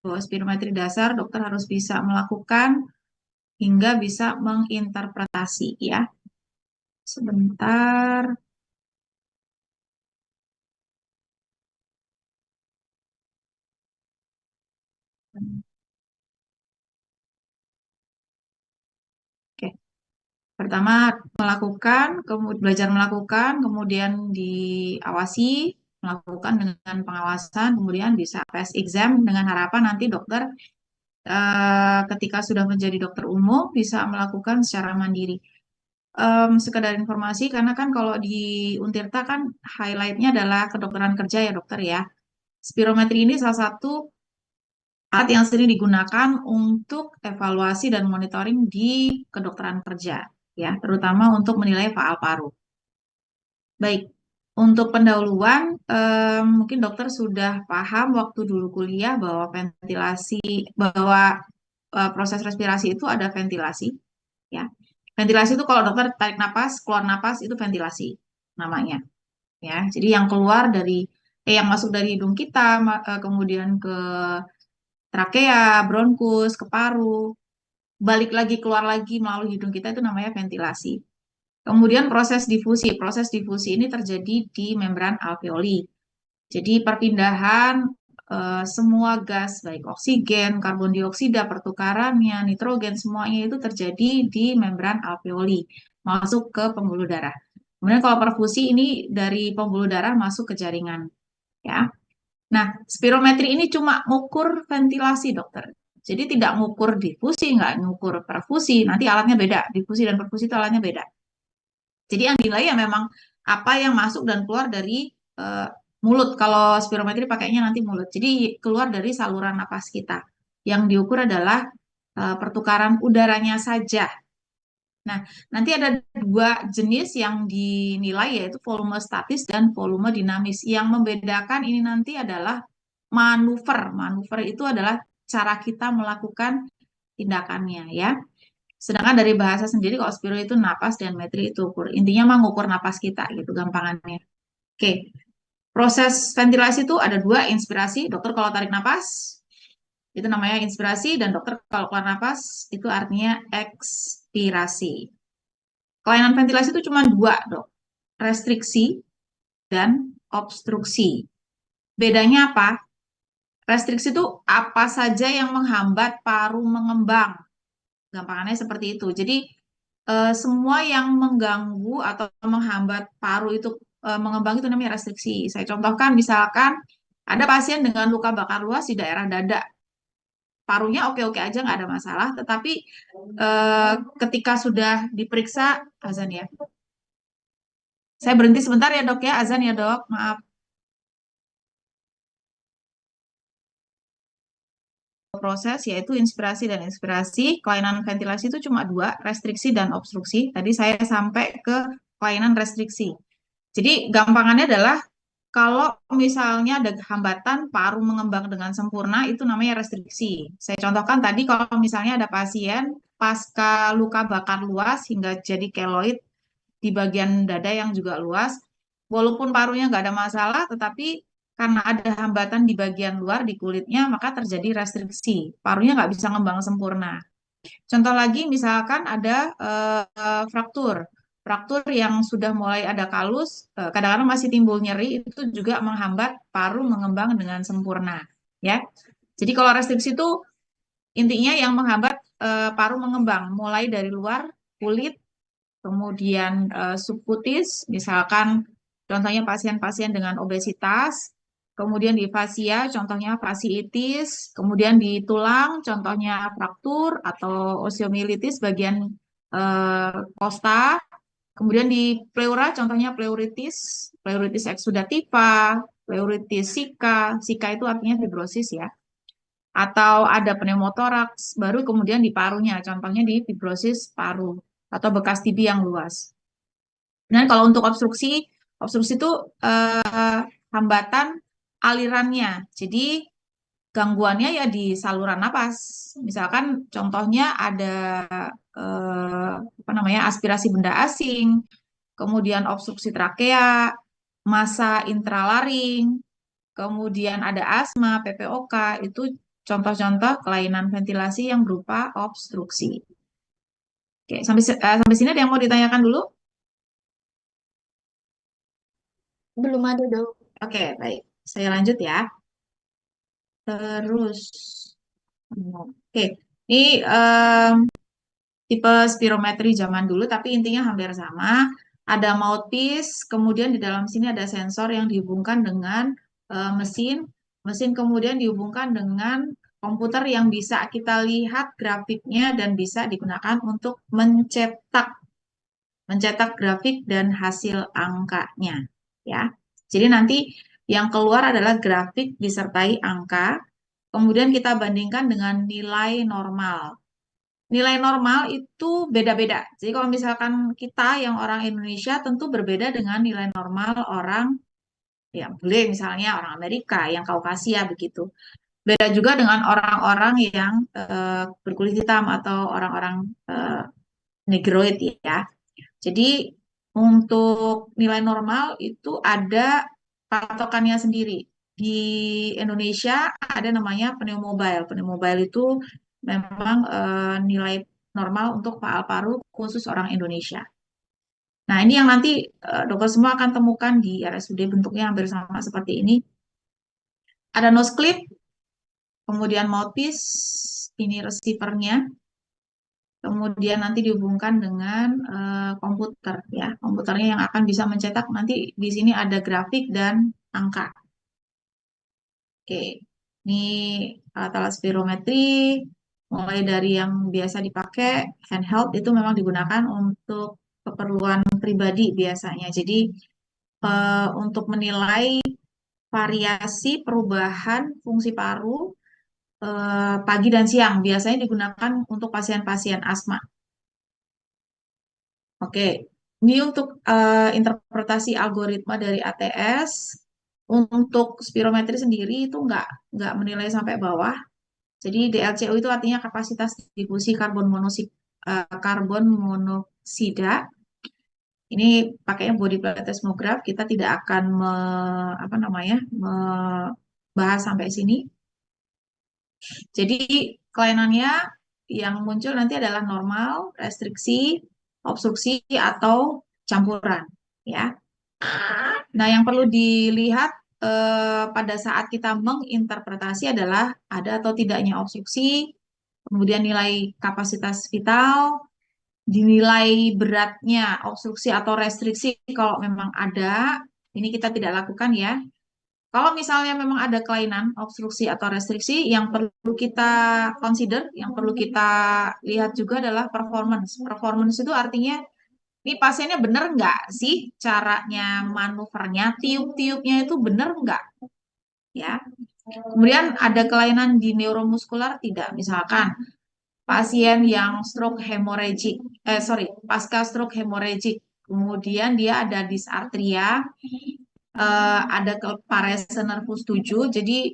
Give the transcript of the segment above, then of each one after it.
Spirometri dasar dokter harus bisa melakukan hingga bisa menginterpretasi ya. Sebentar. Oke. Pertama melakukan, kemudian belajar melakukan, kemudian diawasi, melakukan dengan pengawasan, kemudian bisa tes exam dengan harapan nanti dokter ketika sudah menjadi dokter umum bisa melakukan secara mandiri. Sekedar informasi karena kan kalau di Untirta kan highlightnya adalah kedokteran kerja ya dokter ya. Spirometri ini salah satu alat yang sering digunakan untuk evaluasi dan monitoring di kedokteran kerja ya, terutama untuk menilai faal paru. Baik, untuk pendahuluan mungkin dokter sudah paham waktu dulu kuliah bahwa ventilasi bahwa proses respirasi itu ada ventilasi ya. Ventilasi itu kalau dokter tarik napas, keluar napas itu ventilasi namanya ya. Jadi yang keluar dari yang masuk dari hidung kita kemudian ke trakea, bronkus, ke paru, balik lagi keluar lagi melalui hidung kita itu namanya ventilasi. Kemudian proses difusi ini terjadi di membran alveoli. Jadi perpindahan semua gas baik oksigen, karbon dioksida, pertukarannya, nitrogen semuanya itu terjadi di membran alveoli masuk ke pembuluh darah. Kemudian kalau perfusi ini dari pembuluh darah masuk ke jaringan ya. Nah, spirometri ini cuma ngukur ventilasi, dokter. Jadi tidak ngukur difusi, nggak ngukur perfusi. Nanti alatnya beda. Difusi dan perfusi itu alatnya beda. Jadi yang dinilai ya memang apa yang masuk dan keluar dari eh, mulut. Kalau spirometri pakainya nanti mulut. Jadi keluar dari saluran napas kita. Yang diukur adalah pertukaran udaranya saja. Nah, nanti ada dua jenis yang dinilai yaitu volume statis dan volume dinamis. Yang membedakan ini nanti adalah manuver. Manuver itu adalah cara kita melakukan tindakannya ya. Sedangkan dari bahasa sendiri kalau spiro itu napas dan metri itu ukur. Intinya mah ngukur napas kita gitu gampangannya. Oke. Proses ventilasi itu ada dua, inspirasi. Dokter kalau tarik napas itu namanya inspirasi dan dokter kalau keluar napas itu artinya ekspirasi. Kelainan ventilasi itu cuma dua, dok. Restriksi dan obstruksi. Bedanya apa? Restriksi itu apa saja yang menghambat paru mengembang. Gampangannya seperti itu. Jadi semua yang mengganggu atau menghambat paru itu mengembang itu namanya restriksi. Saya contohkan misalkan ada pasien dengan luka bakar luas di daerah dada. Parunya oke-oke aja nggak ada masalah, tetapi ketika sudah diperiksa azan ya. Saya berhenti sebentar ya dok ya, azan ya dok, maaf. Proses yaitu inspirasi dan inspirasi. Kelainan ventilasi itu cuma dua, restriksi dan obstruksi. Tadi saya sampai ke kelainan restriksi. Jadi gampangannya adalah kalau misalnya ada hambatan paru mengembang dengan sempurna itu namanya restriksi. Saya contohkan tadi kalau misalnya ada pasien pasca luka bakar luas hingga jadi keloid di bagian dada yang juga luas, walaupun parunya nggak ada masalah, tetapi karena ada hambatan di bagian luar di kulitnya, maka terjadi restriksi. Parunya nggak bisa ngembang sempurna. Contoh lagi, misalkan ada fraktur. Fraktur yang sudah mulai ada kalus, kadang-kadang masih timbul nyeri, itu juga menghambat paru mengembang dengan sempurna. Ya, jadi kalau restriksi itu intinya yang menghambat paru mengembang, mulai dari luar kulit, kemudian subkutis, misalkan contohnya pasien-pasien dengan obesitas, kemudian di fasia, contohnya fasciitis, kemudian di tulang, contohnya fraktur atau osteomyelitis bagian kosta, kemudian di pleura, contohnya pleuritis, pleuritis exudativa, pleuritis sika, sika itu artinya fibrosis ya, atau ada pneumotoraks, baru kemudian di parunya, contohnya di fibrosis paru atau bekas TB yang luas. Dan kalau untuk obstruksi, obstruksi itu hambatan alirannya. Jadi gangguannya ya di saluran napas. Misalkan contohnya ada apa namanya aspirasi benda asing, kemudian obstruksi trakea, massa intralaring, kemudian ada asma, PPOK, itu contoh-contoh kelainan ventilasi yang berupa obstruksi. Oke, sampai sini ada yang mau ditanyakan dulu? Belum ada dong. Oke, baik. Saya lanjut ya. Terus, oke. Ini tipe spirometri zaman dulu, tapi intinya hampir sama. Ada mouthpiece, kemudian di dalam sini ada sensor yang dihubungkan dengan mesin. Mesin kemudian dihubungkan dengan komputer yang bisa kita lihat grafiknya dan bisa digunakan untuk mencetak grafik dan hasil angkanya. Ya, jadi nanti yang keluar adalah grafik disertai angka. Kemudian kita bandingkan dengan nilai normal. Nilai normal itu beda-beda. Jadi kalau misalkan kita yang orang Indonesia tentu berbeda dengan nilai normal orang ya bule misalnya orang Amerika yang Kaukasia begitu. Beda juga dengan orang-orang yang berkulit hitam atau orang-orang eh, negroid ya. Jadi untuk nilai normal itu ada patokannya sendiri. Di Indonesia ada namanya pneumobile. Pneumobile itu memang nilai normal untuk paal paru khusus orang Indonesia. Nah, ini yang nanti dokter semua akan temukan di RSUD bentuknya hampir sama seperti ini. Ada nose clip, kemudian mouthpiece, ini receivernya, kemudian nanti dihubungkan dengan komputer ya. Komputernya yang akan bisa mencetak nanti di sini ada grafik dan angka. Oke, ini alat-alat spirometri mulai dari yang biasa dipakai handheld itu memang digunakan untuk keperluan pribadi biasanya. Jadi untuk menilai variasi perubahan fungsi paru pagi dan siang biasanya digunakan untuk pasien-pasien asma. Oke, ini untuk interpretasi algoritma dari ATS. Untuk spirometri sendiri itu nggak menilai sampai bawah. Jadi DLCO itu artinya kapasitas difusi karbon monoksida. Ini pakainya body plate seismograph. Kita tidak akan apa namanya membahas sampai sini. Jadi kelainannya yang muncul nanti adalah normal, restriksi, obstruksi atau campuran, ya. Nah, yang perlu dilihat pada saat kita menginterpretasi adalah ada atau tidaknya obstruksi, kemudian nilai kapasitas vital, dinilai beratnya obstruksi atau restriksi kalau memang ada, ini kita tidak lakukan ya. Kalau misalnya memang ada kelainan obstruksi atau restriksi, yang perlu kita consider, yang perlu kita lihat juga adalah performance. Performance itu artinya ini pasiennya benar nggak sih caranya manuvernya, tiup-tiupnya itu benar nggak, ya. Kemudian ada kelainan di neuromuskular tidak, misalkan pasien yang stroke hemorrhagic, pasca stroke hemorrhagic, kemudian dia ada dysarthria, ada ke parese nervus 7, jadi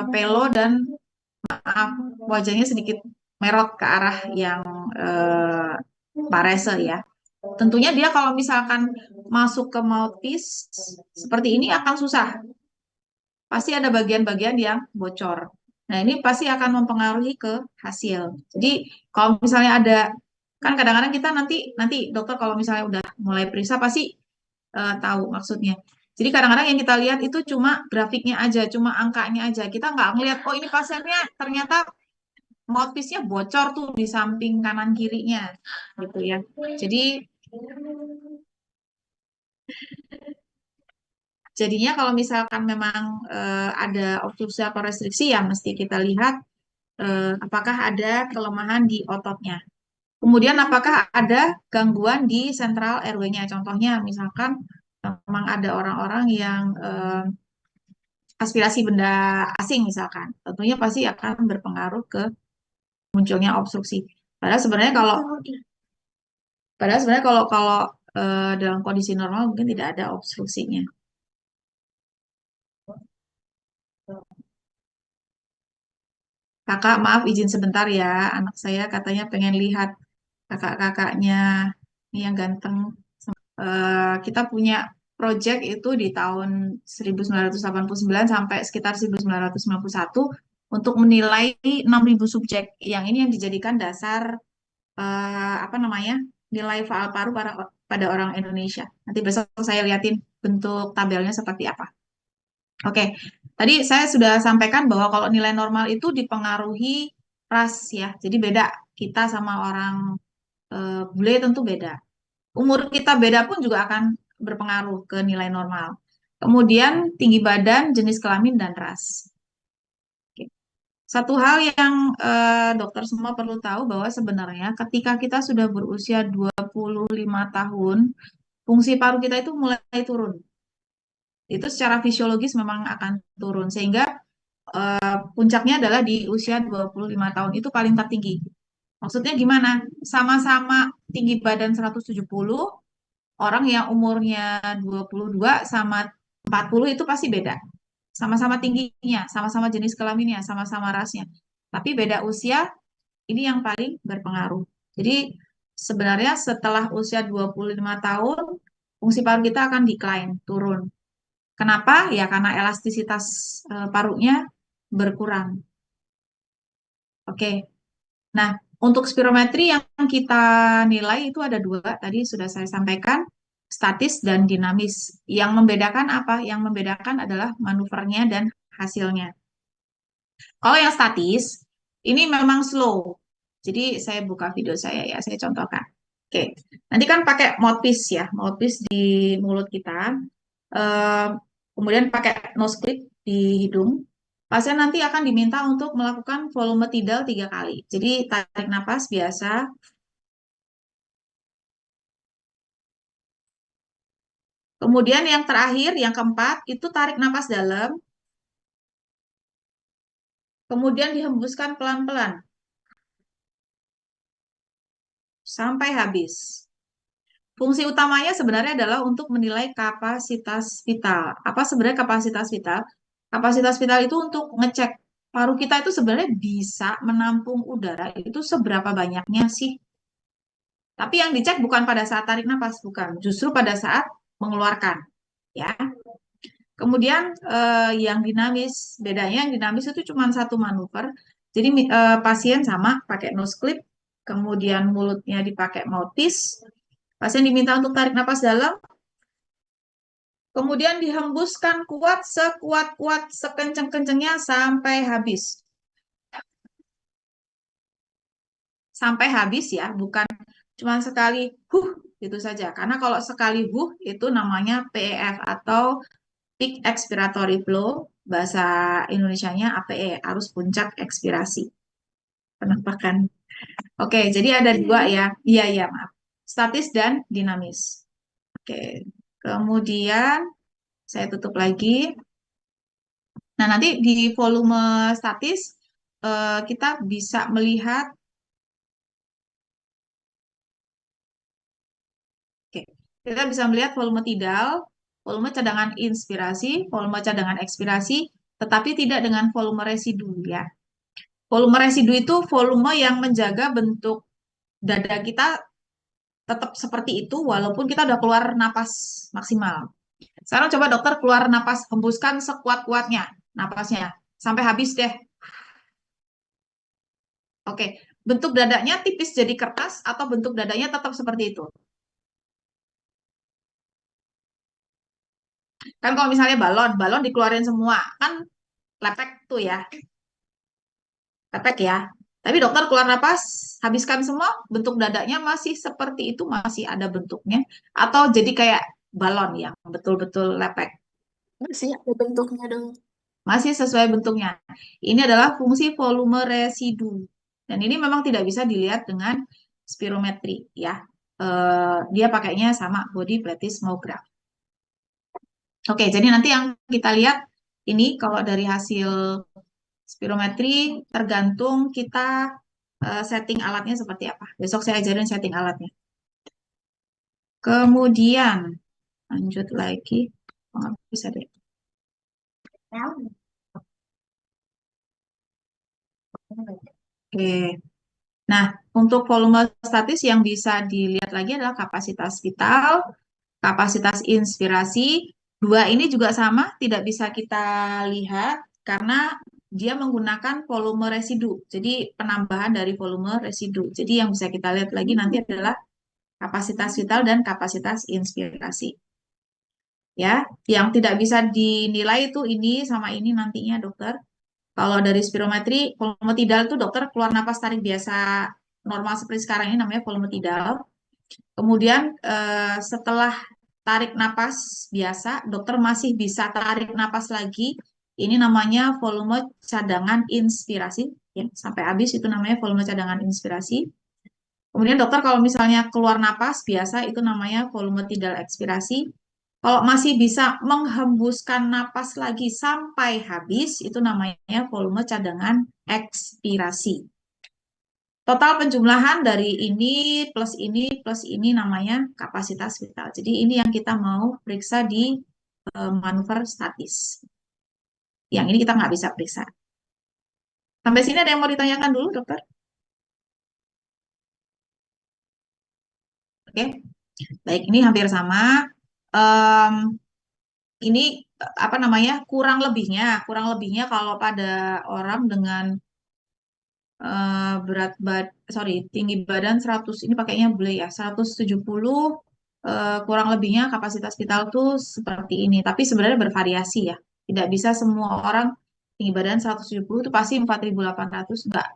pelo dan maaf, wajahnya sedikit merot ke arah yang eh, parese ya. Tentunya dia kalau misalkan masuk ke mouthpiece seperti ini akan susah. Pasti ada bagian-bagian yang bocor. Nah, ini pasti akan mempengaruhi ke hasil. Jadi, kalau misalnya ada, kan kadang-kadang kita nanti nanti dokter kalau misalnya udah mulai periksa pasti tahu maksudnya. Jadi kadang-kadang yang kita lihat itu cuma grafiknya aja, cuma angkanya aja. Kita nggak ngelihat, oh ini pasiennya ternyata mouthpiece-nya bocor tuh di samping kanan kirinya, gitu ya. Jadi jadinya kalau misalkan memang ada obstruksi atau restriksi ya mesti kita lihat apakah ada kelemahan di ototnya. Kemudian apakah ada gangguan di sentral airway-nya. Contohnya misalkan memang ada orang-orang yang aspirasi benda asing misalkan. Tentunya pasti akan berpengaruh ke munculnya obstruksi. Padahal sebenarnya kalau padahal sebenarnya kalau dalam kondisi normal mungkin tidak ada obstruksinya. Kakak, maaf izin sebentar ya. Anak saya katanya pengen lihat kakak-kakaknya ini yang ganteng. Kita punya project itu di tahun 1989 sampai sekitar 1991. untuk menilai 6.000 subjek. Yang ini yang dijadikan dasar apa namanya nilai faal paru pada orang Indonesia. Nanti besok saya liatin bentuk tabelnya seperti apa. Oke, tadi saya sudah sampaikan bahwa kalau nilai normal itu dipengaruhi ras ya. Jadi beda kita sama orang bule tentu beda. Umur kita beda pun juga akan berpengaruh ke nilai normal. Kemudian tinggi badan, jenis kelamin, dan ras. Oke. Satu hal yang dokter semua perlu tahu bahwa sebenarnya ketika kita sudah berusia 25 tahun, fungsi paru kita itu mulai turun. Itu secara fisiologis memang akan turun. Sehingga puncaknya adalah di usia 25 tahun itu paling tertinggi. Maksudnya gimana? Sama-sama tinggi badan 170, orang yang umurnya 22 sama 40 itu pasti beda. Sama-sama tingginya, sama-sama jenis kelaminnya, sama-sama rasnya. Tapi beda usia, ini yang paling berpengaruh. Jadi sebenarnya setelah usia 25 tahun, fungsi paru kita akan decline, turun. Kenapa? Ya karena elastisitas parunya berkurang. Oke. Nah, untuk spirometri yang kita nilai itu ada dua, tadi sudah saya sampaikan, statis dan dinamis. Yang membedakan apa? Yang membedakan adalah manuvernya dan hasilnya. Kalau yang statis, ini memang slow. Jadi saya buka video saya ya, saya contohkan. Oke, nanti kan pakai mouthpiece ya, mouthpiece di mulut kita. Eh, Kemudian pakai nose clip di hidung. Pasien nanti akan diminta untuk melakukan volume tidal 3 kali. Jadi tarik napas biasa. Kemudian yang terakhir, yang keempat, itu tarik napas dalam. Kemudian dihembuskan pelan-pelan sampai habis. Fungsi utamanya sebenarnya adalah untuk menilai kapasitas vital. Apa sebenarnya kapasitas vital? Kapasitas vital itu untuk ngecek paru kita itu sebenarnya bisa menampung udara itu seberapa banyaknya sih. Tapi yang dicek bukan pada saat tarik nafas, bukan. Justru pada saat mengeluarkan. Ya. Kemudian yang dinamis, bedanya yang dinamis itu cuma satu manuver. Jadi pasien sama pakai nose clip, kemudian mulutnya dipakai mouthpiece. Pasien diminta untuk tarik nafas dalam, kemudian dihembuskan kuat, sekuat-kuat, sekenceng-kencengnya sampai habis. Sampai habis ya, bukan cuma sekali gitu saja. Karena kalau sekali itu namanya PEF atau peak expiratory flow, bahasa Indonesianya APE, arus puncak ekspirasi. Penampakan. Oke, jadi ada dua ya. Iya, iya, maaf. Statis dan dinamis. Oke, kemudian saya tutup lagi. Nah, nanti di volume statis kita bisa melihat, oke, kita bisa melihat volume tidal, volume cadangan inspirasi, volume cadangan ekspirasi, tetapi tidak dengan volume residu ya. Volume residu itu volume yang menjaga bentuk dada kita tetap seperti itu walaupun kita udah keluar napas maksimal. Sekarang coba dokter keluar napas, hembuskan sekuat-kuatnya napasnya sampai habis deh. Oke, bentuk dadanya tipis jadi kertas atau bentuk dadanya tetap seperti itu? Kan kalau misalnya balon, balon dikeluarin semua, kan lepek tuh ya, lepek ya. Tapi dokter keluar napas, habiskan semua, bentuk dadanya masih seperti itu, masih ada bentuknya, atau jadi kayak balon yang betul-betul lepek. Masih ada bentuknya dong. Masih sesuai bentuknya. Ini adalah fungsi volume residu. Dan ini memang tidak bisa dilihat dengan spirometri ya. Dia pakainya sama body plethysmograph. Oke, jadi nanti yang kita lihat ini kalau dari hasil spirometri tergantung kita setting alatnya seperti apa. Besok saya ajarin setting alatnya. Kemudian lanjut lagi. Oh, nggak bisa deh. Oke. Nah, untuk volume statis yang bisa dilihat lagi adalah kapasitas vital, kapasitas inspirasi. Dua ini juga sama, tidak bisa kita lihat karena dia menggunakan volume residu. Jadi penambahan dari volume residu. Jadi yang bisa kita lihat lagi nanti adalah kapasitas vital dan kapasitas inspirasi. Ya, yang tidak bisa dinilai itu ini sama ini nantinya, dokter. Kalau dari spirometri, volume tidal itu dokter keluar napas tarik biasa normal seperti sekarang ini namanya volume tidal. Kemudian setelah tarik napas biasa, dokter masih bisa tarik napas lagi. Ini namanya volume cadangan inspirasi. Ya, sampai habis itu namanya volume cadangan inspirasi. Kemudian dokter kalau misalnya keluar napas biasa itu namanya volume tidal ekspirasi. Kalau masih bisa menghembuskan napas lagi sampai habis itu namanya volume cadangan ekspirasi. Total penjumlahan dari ini plus ini namanya kapasitas vital. Jadi ini yang kita mau periksa di manuver statis. Yang ini kita nggak bisa periksa. Sampai sini ada yang mau ditanyakan dulu, dokter? Oke, baik. Ini hampir sama. Em, ini apa namanya? Kurang lebihnya kalau pada orang dengan tinggi badan 100, ini pakainya beli ya, 170, kurang lebihnya kapasitas vital tuh seperti ini. Tapi sebenarnya bervariasi ya. Tidak bisa semua orang tinggi badan 170 itu pasti 4.800 enggak.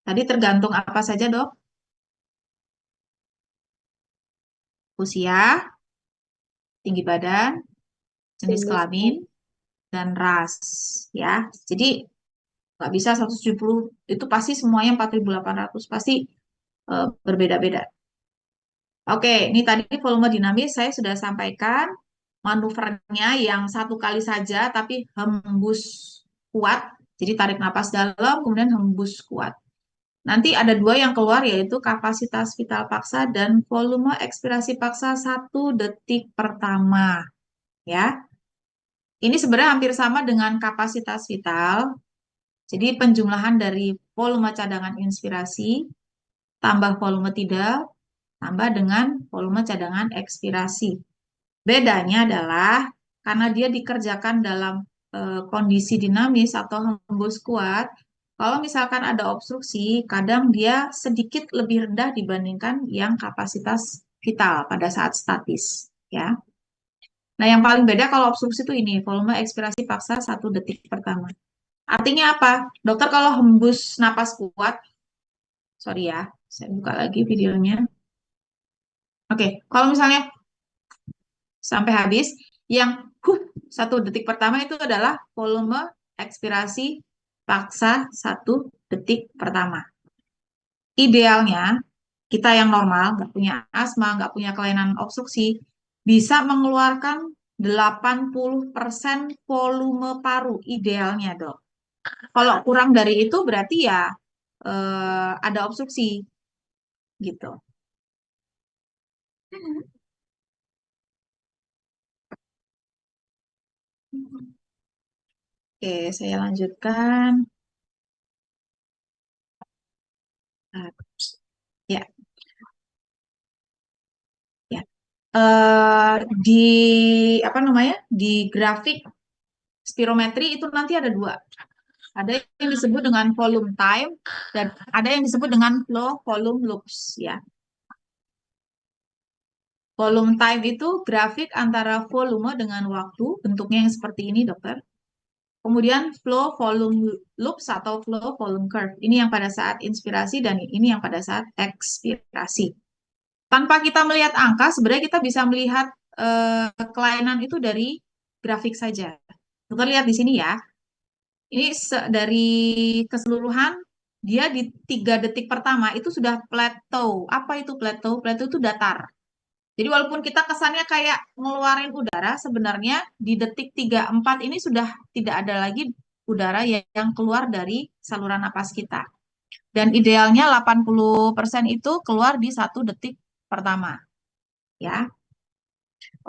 Tadi tergantung apa saja, Dok? Usia, tinggi badan, jenis Jenis. kelamin, dan ras ya. Jadi nggak bisa 170 itu pasti semuanya 4.800 pasti berbeda-beda. Oke, ini tadi volume dinamis saya sudah sampaikan manuvernya yang satu kali saja tapi hembus kuat. Jadi tarik napas dalam kemudian hembus kuat. Nanti ada dua yang keluar yaitu kapasitas vital paksa dan volume ekspirasi paksa 1 detik pertama. Ya, ini sebenarnya hampir sama dengan kapasitas vital. Jadi penjumlahan dari volume cadangan inspirasi tambah volume tidal tambah dengan volume cadangan ekspirasi. Bedanya adalah karena dia dikerjakan dalam kondisi dinamis atau hembus kuat, kalau misalkan ada obstruksi, kadang dia sedikit lebih rendah dibandingkan yang kapasitas vital pada saat statis, ya. Nah, yang paling beda kalau obstruksi itu ini, volume ekspirasi paksa 1 detik pertama. Artinya apa? Dokter kalau hembus napas kuat, sorry ya, saya buka lagi videonya. Oke, kalau misalnya sampai habis, yang 1 detik pertama itu adalah volume ekspirasi paksa 1 detik pertama. Idealnya, kita yang normal, nggak punya asma, nggak punya kelainan obstruksi, bisa mengeluarkan 80% volume paru idealnya, dok. Kalau kurang dari itu berarti ya ada obstruksi gitu. Oke, saya lanjutkan. Ah, ya, ya. Eh, di apa namanya? Di grafik spirometri itu nanti ada dua. Ada yang disebut dengan volume time dan ada yang disebut dengan flow volume loops ya. Volume time itu grafik antara volume dengan waktu, bentuknya yang seperti ini, dokter. Kemudian flow volume loops atau flow volume curve. Ini yang pada saat inspirasi dan ini yang pada saat ekspirasi. Tanpa kita melihat angka, sebenarnya kita bisa melihat kelainan itu dari grafik saja. Dokter lihat di sini ya. Ini dari keseluruhan dia di 3 detik pertama itu sudah plateau. Apa itu plateau? Plateau itu datar. Jadi walaupun kita kesannya kayak ngeluarin udara, sebenarnya di detik 3-4 ini sudah tidak ada lagi udara yang keluar dari saluran napas kita. Dan idealnya 80% itu keluar di 1 detik pertama. Ya,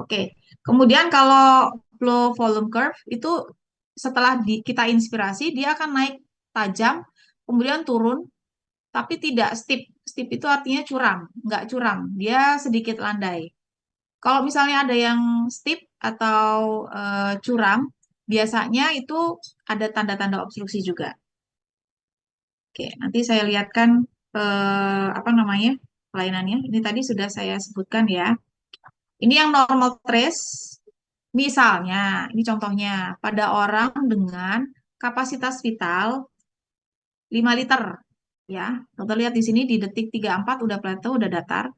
oke. Kemudian kalau flow volume curve itu setelah kita inspirasi, dia akan naik tajam, kemudian turun, tapi tidak steep. Steep itu artinya curam, nggak curam, dia sedikit landai. Kalau misalnya ada yang steep atau curam, biasanya itu ada tanda-tanda obstruksi juga. Oke, nanti saya lihatkan apa namanya kelainannya. Ini tadi sudah saya sebutkan ya. Ini yang normal trace. Misalnya, ini contohnya pada orang dengan kapasitas vital 5 liter ya. Dokter lihat di sini di detik 34 udah plateau, udah datar.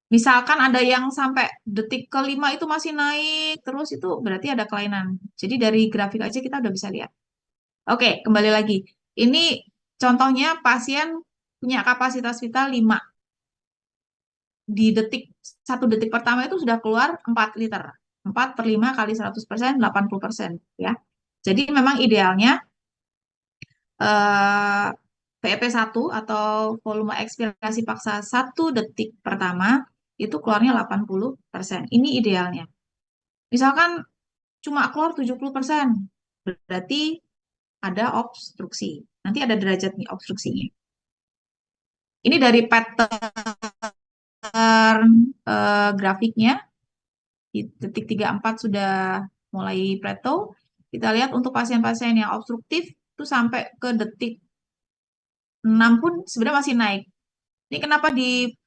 Misalkan ada yang sampai detik kelima itu masih naik terus itu berarti ada kelainan. Jadi dari grafik aja kita udah bisa lihat. Oke, kembali lagi. Ini contohnya pasien punya kapasitas vital 5. Di detik 1 detik pertama itu sudah keluar 4 liter. 4 per 5 kali 100%, 80%. Ya. Jadi memang idealnya eh, PEP1 atau volume ekspirasi paksa 1 detik pertama itu keluarnya 80%. Ini idealnya. Misalkan cuma keluar 70%, berarti ada obstruksi. Nanti ada derajat nih obstruksinya. Ini dari pattern grafiknya di detik 34 sudah mulai plateau. Kita lihat untuk pasien-pasien yang obstruktif itu sampai ke detik 6 pun sebenarnya masih naik. Ini kenapa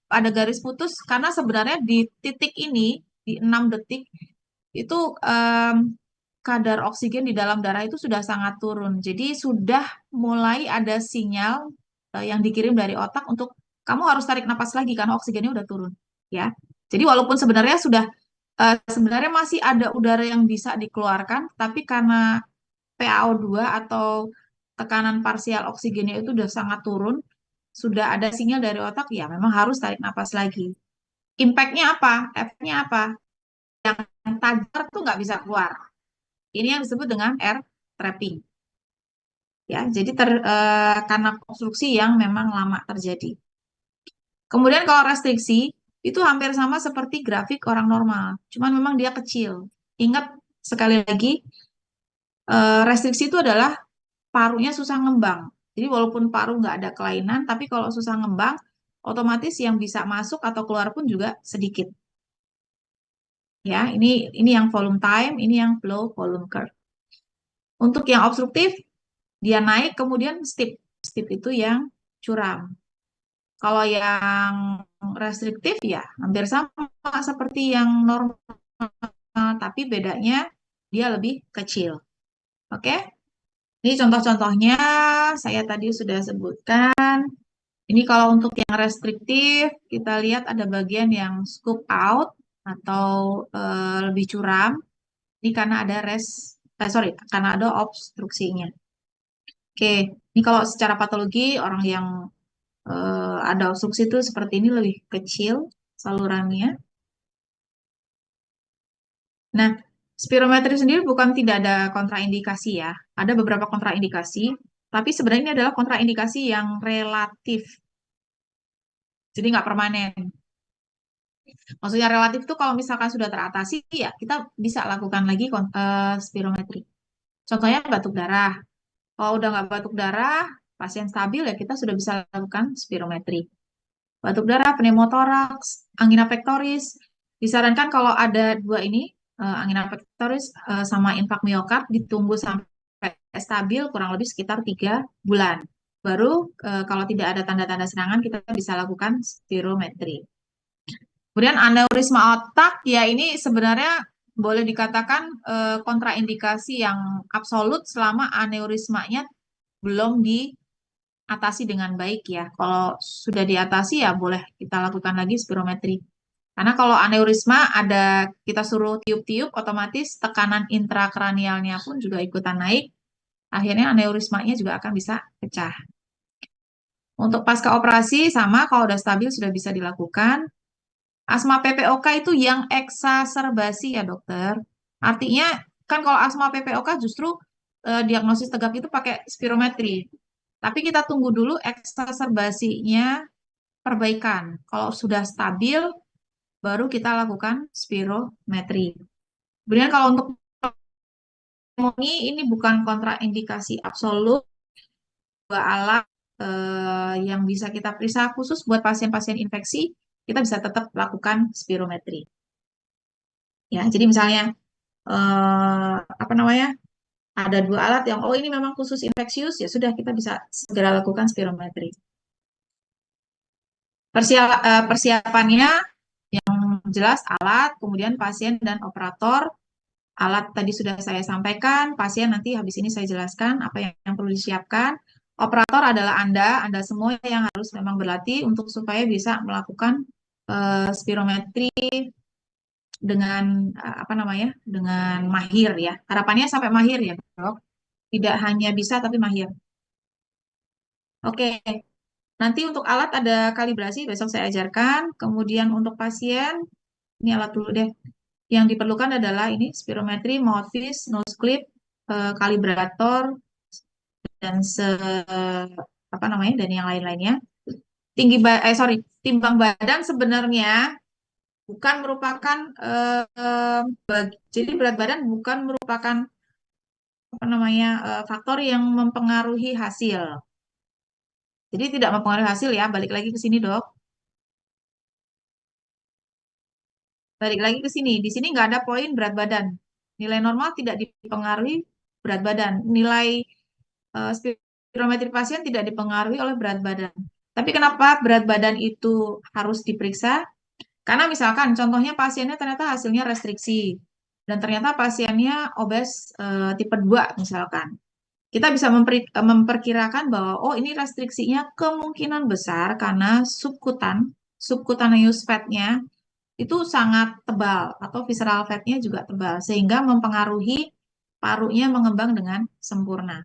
ada garis putus? Karena sebenarnya di titik ini, di 6 detik, itu kadar oksigen di dalam darah itu sudah sangat turun. Jadi sudah mulai ada sinyal yang dikirim dari otak untuk kamu harus tarik napas lagi karena oksigennya udah turun. Ya. Jadi walaupun sebenarnya masih ada udara yang bisa dikeluarkan, tapi karena PaO2 atau tekanan parsial oksigennya itu udah sangat turun, sudah ada sinyal dari otak, ya memang harus tarik napas lagi. Impact-nya apa? Efeknya apa? Yang tajar tuh nggak bisa keluar. Ini yang disebut dengan air trapping. Ya, jadi karena konstruksi yang memang lama terjadi. Kemudian kalau restriksi, itu hampir sama seperti grafik orang normal. Cuman memang dia kecil. Ingat sekali lagi, restriksi itu adalah parunya susah ngembang. Jadi walaupun paru nggak ada kelainan, tapi kalau susah ngembang, otomatis yang bisa masuk atau keluar pun juga sedikit. Ya, ini yang volume time, ini yang flow volume curve. Untuk yang obstruktif, dia naik kemudian steep. Steep itu yang curam. Kalau yang restriktif ya hampir sama seperti yang normal, tapi bedanya dia lebih kecil. Oke? Ini contoh-contohnya saya tadi sudah sebutkan. Ini kalau untuk yang restriktif, kita lihat ada bagian yang scoop out atau lebih curam. Ini karena ada karena ada obstruksinya. Oke, ini kalau secara patologi orang yang ada obstruksi itu seperti ini lebih kecil salurannya. Nah, spirometri sendiri bukan tidak ada kontraindikasi ya. Ada beberapa kontraindikasi, tapi sebenarnya ini adalah kontraindikasi yang relatif. Jadi nggak permanen. Maksudnya relatif itu kalau misalkan sudah teratasi, ya kita bisa lakukan lagi spirometri. Contohnya batuk darah. Kalau udah nggak batuk darah, pasien stabil ya kita sudah bisa lakukan spirometri. Batuk darah, pneumotoraks, angina pectoris. Disarankan kalau ada dua ini, angina pectoris sama infak miokard, ditunggu sampai stabil kurang lebih sekitar 3 bulan. Baru kalau tidak ada tanda-tanda serangan, kita bisa lakukan spirometri. Kemudian aneurisma otak, ya ini sebenarnya boleh dikatakan kontraindikasi yang absolut selama aneurismanya belum diatasi dengan baik ya. Kalau sudah diatasi ya boleh kita lakukan lagi spirometri. Karena kalau aneurisma ada kita suruh tiup-tiup, otomatis tekanan intrakranialnya pun juga ikutan naik. Akhirnya aneurismanya juga akan bisa pecah. Untuk pasca operasi sama kalau udah stabil sudah bisa dilakukan. Asma PPOK itu yang eksaserbasi ya dokter. Artinya kan kalau asma PPOK justru diagnosis tegak itu pakai spirometri. Tapi kita tunggu dulu eksaserbasinya perbaikan. Kalau sudah stabil baru kita lakukan spirometri. Kemudian kalau untuk pneumonia ini bukan kontraindikasi absolut, dua alat yang bisa kita periksa khusus buat pasien-pasien infeksi, kita bisa tetap lakukan spirometri. Ya, jadi misalnya apa namanya ada dua alat yang, oh ini memang khusus infeksius, ya sudah kita bisa segera lakukan spirometri. Persiapannya jelas alat, kemudian pasien dan operator. Alat tadi sudah saya sampaikan, pasien nanti habis ini saya jelaskan apa yang perlu disiapkan. Operator adalah Anda semua yang harus memang berlatih untuk supaya bisa melakukan spirometri dengan apa namanya? Dengan mahir ya. Harapannya sampai mahir ya, Dok. Tidak hanya bisa tapi mahir. Oke, nanti untuk alat ada kalibrasi besok saya ajarkan. Kemudian untuk pasien, ini alat dulu deh. Yang diperlukan adalah ini spirometri, mouthpiece, nose clip, kalibrator, dan apa namanya dan yang lain-lainnya. Sorry, timbang badan sebenarnya bukan merupakan jadi berat badan bukan merupakan apa namanya faktor yang mempengaruhi hasil. Jadi tidak mempengaruhi hasil ya. Balik lagi ke sini dok. Balik lagi ke sini. Di sini nggak ada poin berat badan. Nilai normal tidak dipengaruhi berat badan. Nilai spirometri pasien tidak dipengaruhi oleh berat badan. Tapi kenapa berat badan itu harus diperiksa? Karena misalkan contohnya pasiennya ternyata hasilnya restriksi dan ternyata pasiennya obes tipe 2 misalkan. Kita bisa memperkirakan bahwa oh ini restriksinya kemungkinan besar karena subcutaneous fatnya itu sangat tebal atau visceral fatnya juga tebal sehingga mempengaruhi parunya mengembang dengan sempurna.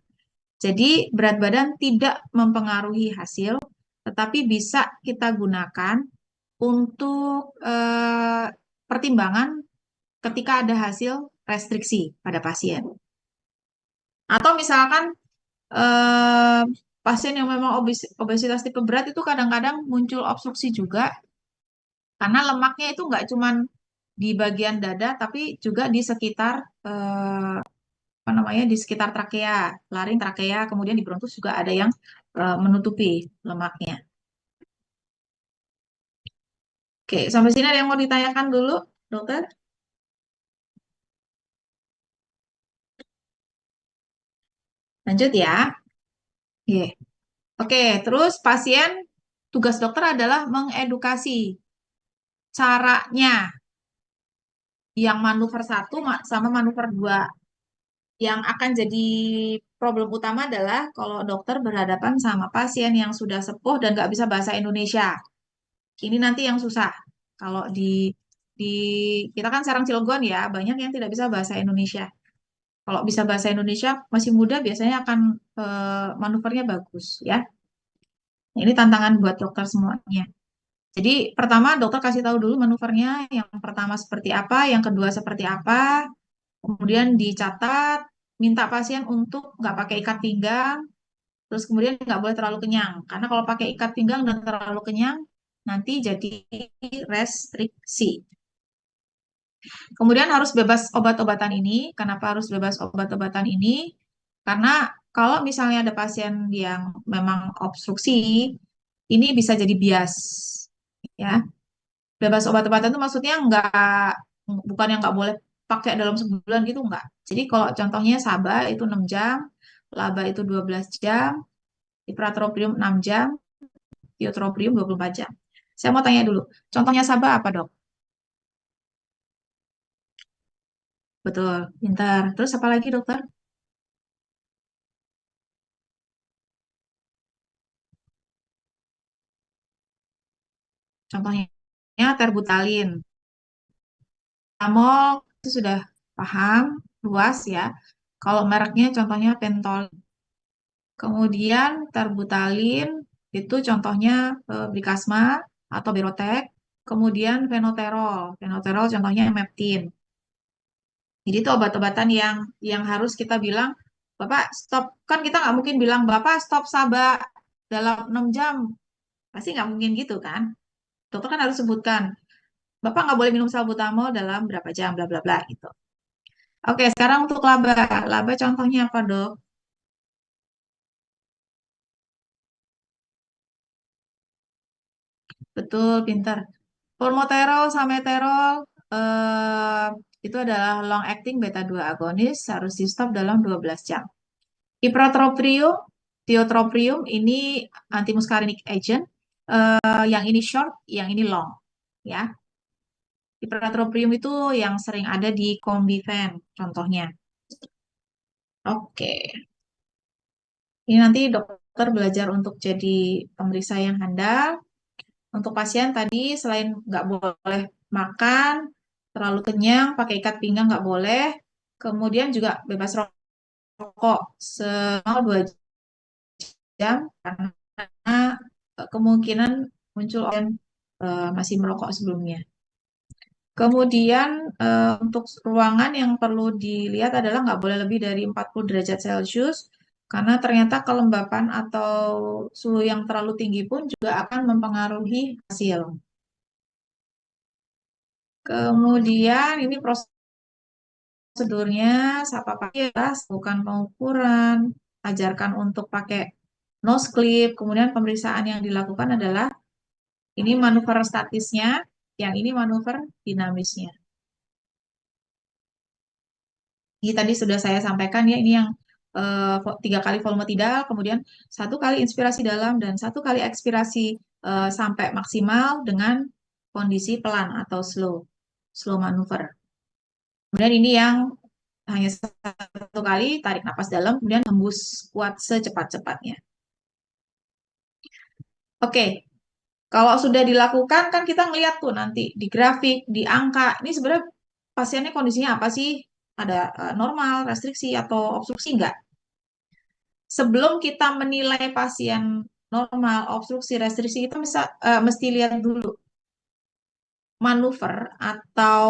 Jadi berat badan tidak mempengaruhi hasil, tetapi bisa kita gunakan untuk pertimbangan ketika ada hasil restriksi pada pasien. Atau misalkan eh, pasien yang memang obesitas tipe berat itu kadang-kadang muncul obstruksi juga karena lemaknya itu nggak cuman di bagian dada tapi juga di sekitar apa namanya di sekitar trakea, laring trakea, kemudian di bronkus juga ada yang menutupi lemaknya. Oke, sampai sini ada yang mau ditanyakan dulu, dokter? Lanjut ya. Oke. Oke, terus pasien tugas dokter adalah mengedukasi caranya yang manuver satu sama manuver dua. Yang akan jadi problem utama adalah kalau dokter berhadapan sama pasien yang sudah sepuh dan nggak bisa bahasa Indonesia. Ini nanti yang susah. Kalau di kita kan Serang Cilegon ya, banyak yang tidak bisa bahasa Indonesia. Kalau bisa bahasa Indonesia masih muda biasanya akan manuvernya bagus ya. Nah, ini tantangan buat dokter semuanya. Jadi pertama dokter kasih tahu dulu manuvernya, yang pertama seperti apa, yang kedua seperti apa, kemudian dicatat, minta pasien untuk nggak pakai ikat pinggang, terus kemudian nggak boleh terlalu kenyang, karena kalau pakai ikat pinggang dan terlalu kenyang nanti jadi restriksi. Kemudian harus bebas obat-obatan ini. Kenapa harus bebas obat-obatan ini? Karena kalau misalnya ada pasien yang memang obstruksi, ini bisa jadi bias, ya. Bebas obat-obatan itu maksudnya bukan yang nggak boleh pakai dalam sebulan gitu nggak. Jadi kalau contohnya Saba itu 6 jam, Laba itu 12 jam, Ipratropium 6 jam, Tiotropium 24 jam. Saya mau tanya dulu, contohnya Saba apa dok? Betul, pintar. Terus apa lagi dokter? Contohnya terbutalin. Amol itu sudah paham, luas ya. Kalau mereknya contohnya Pentol. Kemudian terbutalin itu contohnya Brikasma atau Berotek. Kemudian fenoterol. Fenoterol contohnya Meptin. Jadi itu obat-obatan yang harus kita bilang, Bapak stop. Kan kita nggak mungkin bilang, Bapak stop Saba dalam 6 jam. Pasti nggak mungkin gitu kan. Dokter kan harus sebutkan, Bapak nggak boleh minum salbutamol dalam berapa jam, bla bla bla gitu. Oke, sekarang untuk laba. Laba contohnya apa, Dok? Betul, pintar. Formoterol, sameterol, itu adalah long acting beta 2 agonis, harus di stop dalam 12 jam. Ipratropium, tiotropium ini antimuscarinic agent. Yang ini short, yang ini long, ya. Ipratropium itu yang sering ada di Combivan, contohnya. Oke, ini nanti dokter belajar untuk jadi pemeriksa yang handal. Untuk pasien tadi selain nggak boleh makan, terlalu kenyang, pakai ikat pinggang nggak boleh. Kemudian juga bebas rokok selama 2 jam karena kemungkinan muncul organ masih merokok sebelumnya. Kemudian untuk ruangan yang perlu dilihat adalah nggak boleh lebih dari 40 derajat Celcius karena ternyata kelembapan atau suhu yang terlalu tinggi pun juga akan mempengaruhi hasil. Kemudian ini prosedurnya, sapa pakai tas, lakukan pengukuran, ajarkan untuk pakai nose clip. Kemudian pemeriksaan yang dilakukan adalah ini manuver statisnya, yang ini manuver dinamisnya. Ini tadi sudah saya sampaikan ya, ini yang 3 kali volume tidal, kemudian 1 kali inspirasi dalam dan 1 kali ekspirasi sampai maksimal dengan kondisi pelan atau slow manuver. Kemudian ini yang hanya 1 kali tarik napas dalam, kemudian hembus kuat secepat-cepatnya. Oke, kalau sudah dilakukan kan kita ngeliat tuh nanti di grafik, di angka, ini sebenarnya pasiennya kondisinya apa sih? Ada normal, restriksi, atau obstruksi enggak? Sebelum kita menilai pasien normal, obstruksi, restriksi, kita mesti lihat dulu manuver atau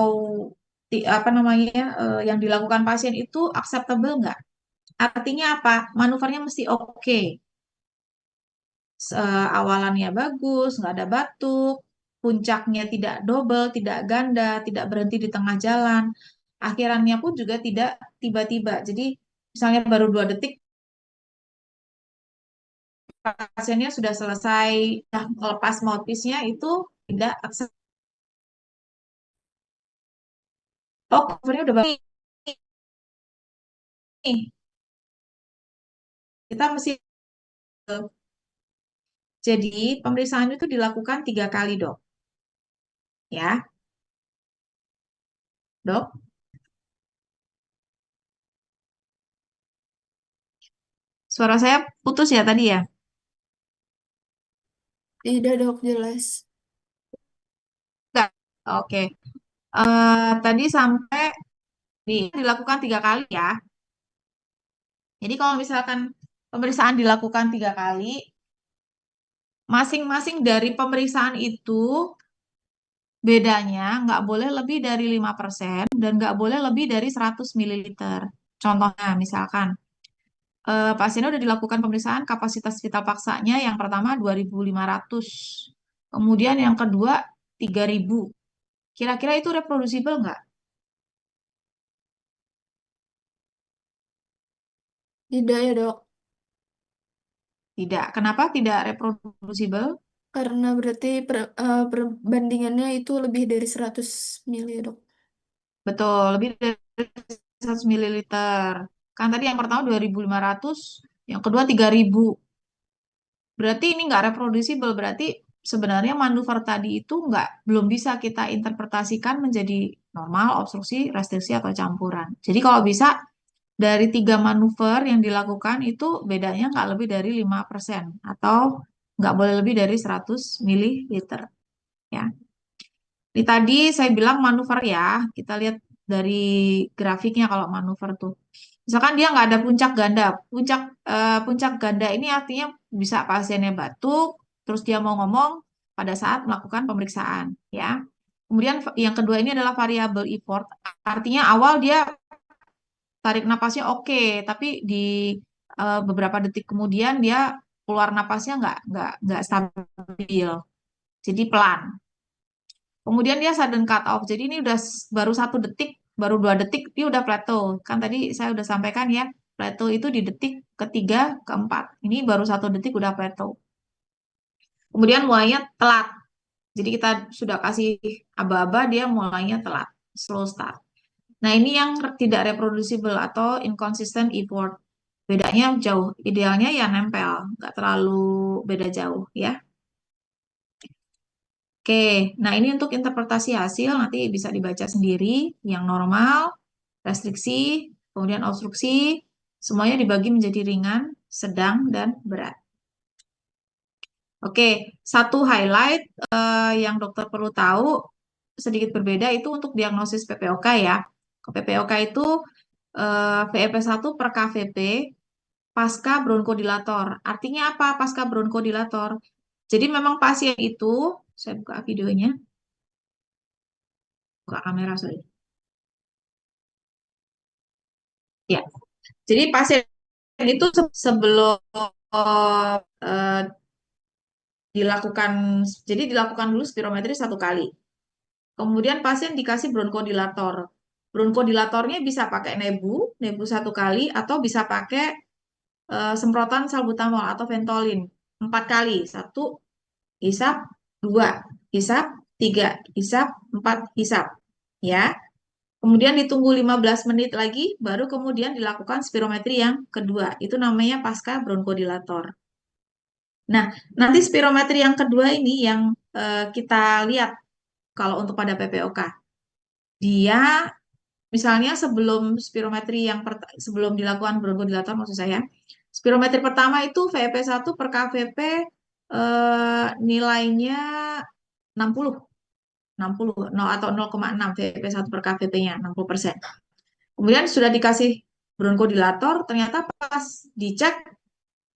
apa namanya yang dilakukan pasien itu acceptable nggak? Artinya apa? Manuvernya mesti oke. Awalannya bagus, nggak ada batuk, puncaknya tidak double, tidak ganda, tidak berhenti di tengah jalan, akhirannya pun juga tidak tiba-tiba. Jadi misalnya baru 2 detik pasiennya sudah selesai, nah, melepas mouthpiece-nya itu tidak akses. Oh, covernya udah bagus nih. Kita mesti jadi pemeriksaan itu dilakukan 3 kali, dok. Ya, dok. Suara saya putus ya tadi ya? Tidak dok, jelas. Enggak. Oke. Tadi sampai dilakukan 3 kali ya. Jadi kalau misalkan pemeriksaan dilakukan 3 kali, masing-masing dari pemeriksaan itu bedanya nggak boleh lebih dari 5% dan nggak boleh lebih dari 100 mililiter. Contohnya misalkan pasiennya udah dilakukan pemeriksaan kapasitas vital paksanya yang pertama 2.500, kemudian yang kedua 3.000. Kira-kira itu reproducible nggak? Tidak ya dok, Tidak. Kenapa tidak reproducible? karena berarti perbandingannya itu lebih dari 100 mili dok. Betul, lebih dari 100 mililiter. Kan tadi yang pertama 2.500, yang kedua 3.000. Berarti ini nggak reproducible, berarti sebenarnya manuver tadi itu belum bisa kita interpretasikan menjadi normal, obstruksi, restriksi, atau campuran. Jadi kalau bisa dari 3 manuver yang dilakukan itu bedanya nggak lebih dari 5% atau nggak boleh lebih dari 100 mililiter. Ya. Ini tadi saya bilang manuver ya, kita lihat dari grafiknya kalau manuver tuh. Misalkan dia nggak ada puncak ganda. Puncak ganda ini artinya bisa pasiennya batuk, terus dia mau ngomong pada saat melakukan pemeriksaan, ya. Kemudian yang kedua ini adalah variable effort, artinya awal dia tarik napasnya oke, tapi di beberapa detik kemudian dia keluar napasnya nggak stabil, jadi pelan. Kemudian dia sudden cut off, jadi ini udah baru 1 detik, baru 2 detik dia udah plateau. Kan tadi saya udah sampaikan ya, plateau itu di detik ketiga, keempat. Ini baru 1 detik udah plateau. Kemudian mulainya telat. Jadi kita sudah kasih aba-aba, dia mulainya telat, slow start. Nah, ini yang tidak reproducible atau inconsistent effort. Bedanya jauh. Idealnya ya nempel, nggak terlalu beda jauh ya. Oke, nah ini untuk interpretasi hasil nanti bisa dibaca sendiri. Yang normal, restriksi, kemudian obstruksi, semuanya dibagi menjadi ringan, sedang, dan berat. Oke, satu highlight yang dokter perlu tahu sedikit berbeda itu untuk diagnosis PPOK ya. PPOK itu VEP1 per KVP pasca bronkodilator. Artinya apa pasca bronkodilator? Jadi memang pasien itu, saya buka videonya, buka kamera sorry. Ya, jadi pasien itu sebelum eh, dilakukan, jadi dilakukan dulu spirometri 1 kali. Kemudian pasien dikasih bronkodilator. Bronkodilatornya bisa pakai nebu 1 kali, atau bisa pakai semprotan salbutamol atau Ventolin 4 kali. Satu, hisap, dua, hisap, tiga, hisap, empat, hisap. Ya. Kemudian ditunggu 15 menit lagi, baru kemudian dilakukan spirometri yang kedua. Itu namanya pasca bronkodilator. Nah, nanti spirometri yang kedua ini yang kita lihat kalau untuk pada PPOK. Dia misalnya sebelum spirometri sebelum dilakukan bronkodilator maksud saya, spirometri pertama itu VP1 per KVP nilainya 60, 60 atau 0,6 VP1 per KVP-nya, 60%. Kemudian sudah dikasih bronkodilator, ternyata pas dicek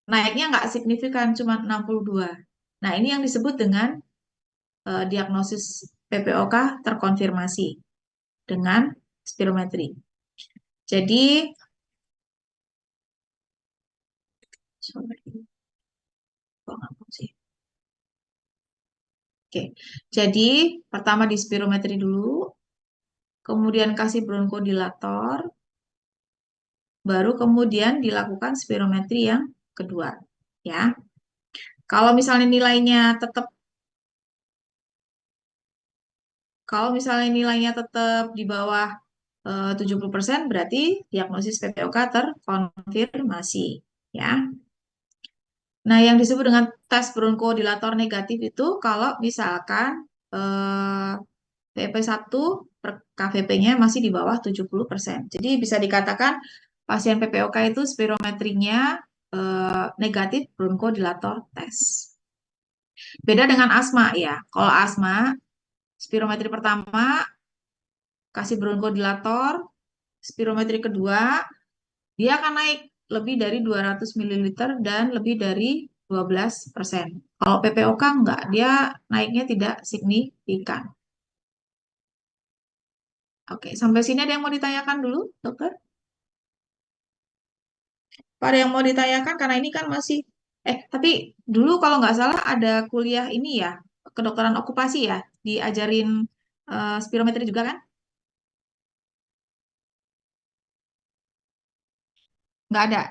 naiknya nggak signifikan, cuma 62. Nah, ini yang disebut dengan diagnosis PPOK terkonfirmasi dengan spirometri. Jadi, sorry, kok nggak mau sih? Oke, jadi pertama di spirometri dulu, kemudian kasih bronkodilator, baru kemudian dilakukan spirometri yang kedua. Ya, kalau misalnya nilainya tetap kalau misalnya nilainya tetap di bawah 70%, berarti diagnosis PPOK terkonfirmasi. Ya. Nah, yang disebut dengan tes bronkodilator negatif itu kalau misalkan PP1 per KVP-nya masih di bawah 70%. Jadi bisa dikatakan pasien PPOK itu spirometrinya negatif bronkodilator tes. Beda dengan asma ya. Kalau asma, spirometri pertama kasih bronkodilator, spirometri kedua dia akan naik lebih dari 200 ml dan lebih dari 12%. Kalau PPOK enggak, dia naiknya tidak signifikan. Oke, sampai sini ada yang mau ditanyakan dulu, dokter? Pada yang mau ditanyakan, karena ini kan masih, tapi dulu kalau nggak salah ada kuliah ini ya, kedokteran okupasi ya, diajarin spirometri juga kan? Nggak ada.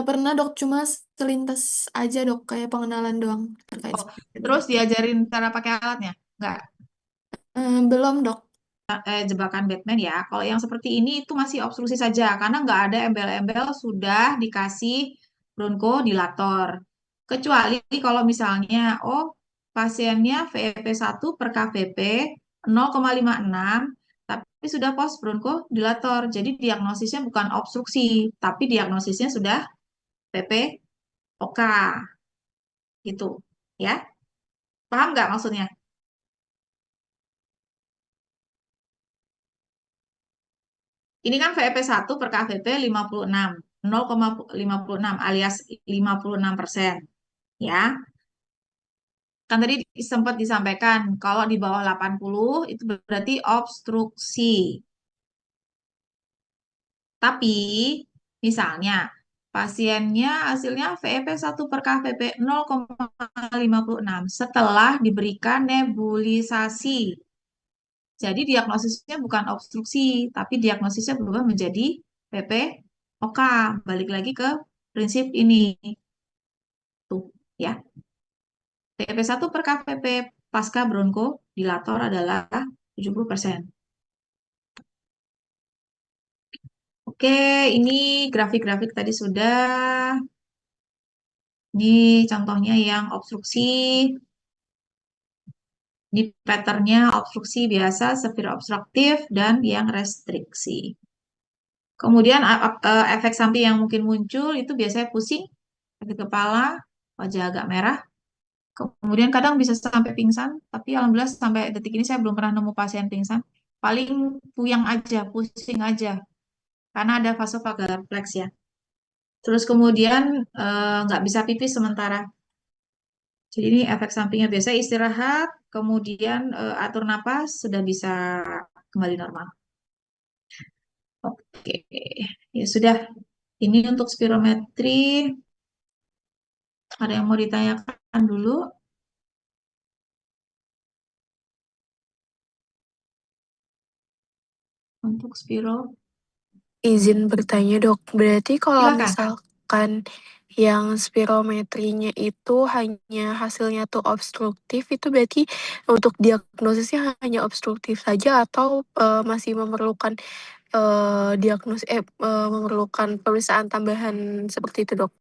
Pernah dok, cuma selintas aja dok, kayak pengenalan doang terkait Oh, terus spirometri. diajarin cara pakai alatnya? Nggak. Belum dok. Jebakan Batman ya. Kalau yang seperti ini itu masih obstruksi saja karena nggak ada embel-embel sudah dikasih bronkodilator. Kecuali kalau misalnya, oh pasiennya VEP1 per KVP 0,56 tapi sudah post bronkodilator. Jadi diagnosisnya bukan obstruksi, tapi diagnosisnya sudah PPOK gitu. Ya, paham nggak maksudnya? Ini kan VEP1 per KVP 56, 0,56 alias 56%. Ya, kan tadi sempat disampaikan kalau di bawah 80 itu berarti obstruksi. Tapi misalnya pasiennya hasilnya VEP1 per KVP 0,56 setelah diberikan nebulisasi. Jadi diagnosisnya bukan obstruksi, tapi diagnosisnya berubah menjadi PPOK. Balik lagi ke prinsip ini. Tuh, ya. PP1 per KVP pasca bronkodilator adalah 70%. Oke, ini grafik-grafik tadi sudah. Ini contohnya yang obstruksi. Ini patternnya obstruksi biasa, severe obstruktif, dan yang restriksi. Kemudian efek samping yang mungkin muncul itu biasanya pusing, sakit kepala, wajah agak merah. Kemudian kadang bisa sampai pingsan, tapi alhamdulillah sampai detik ini saya belum pernah nemu pasien pingsan. Paling puyang aja, pusing aja, karena ada vasovagal reflex ya. Terus kemudian nggak bisa pipis sementara. Jadi ini efek sampingnya biasa istirahat, kemudian atur napas, sudah bisa kembali normal. Oke, ya sudah. Ini untuk spirometri. Ada yang mau ditanyakan dulu untuk spiro? Izin bertanya dok, berarti kalau Silakan. misalkan yang spirometrinya itu hanya hasilnya tuh obstruktif, itu berarti untuk diagnosisnya hanya obstruktif saja atau masih memerlukan memerlukan pemeriksaan tambahan seperti itu dok?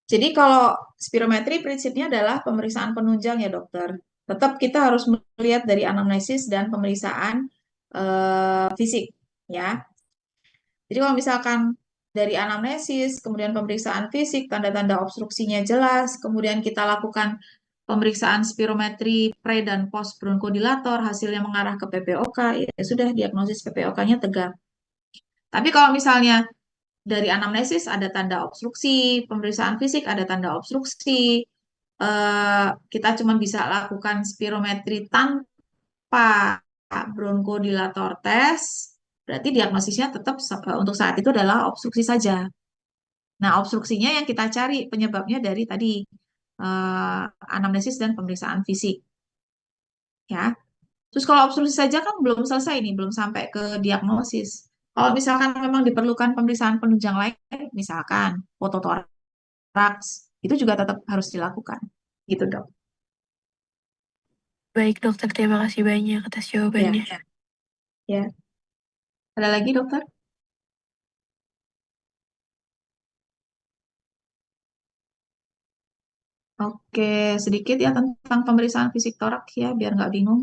Jadi kalau spirometri prinsipnya adalah pemeriksaan penunjang ya dokter. Tetap kita harus melihat dari anamnesis dan pemeriksaan fisik ya. Jadi kalau misalkan dari anamnesis, kemudian pemeriksaan fisik, tanda-tanda obstruksinya jelas, kemudian kita lakukan pemeriksaan spirometri pre dan post bronkodilator, hasilnya mengarah ke PPOK, ya sudah diagnosis PPOK-nya tegak. Tapi kalau misalnya dari anamnesis ada tanda obstruksi, pemeriksaan fisik ada tanda obstruksi, kita cuma bisa lakukan spirometri tanpa bronkodilator tes, berarti diagnosisnya tetap untuk saat itu adalah obstruksi saja. Nah, obstruksinya yang kita cari penyebabnya dari tadi anamnesis dan pemeriksaan fisik, ya. Terus kalau obstruksi saja kan belum selesai nih, belum sampai ke diagnosis. Kalau misalkan memang diperlukan pemeriksaan penunjang lain, misalkan fototoraks, itu juga tetap harus dilakukan. Gitu, Dok. Baik dokter, terima kasih banyak atas Ya, jawabannya. ya. Ada lagi, Dokter? Oke, sedikit ya tentang pemeriksaan fisik toraks ya, biar nggak bingung.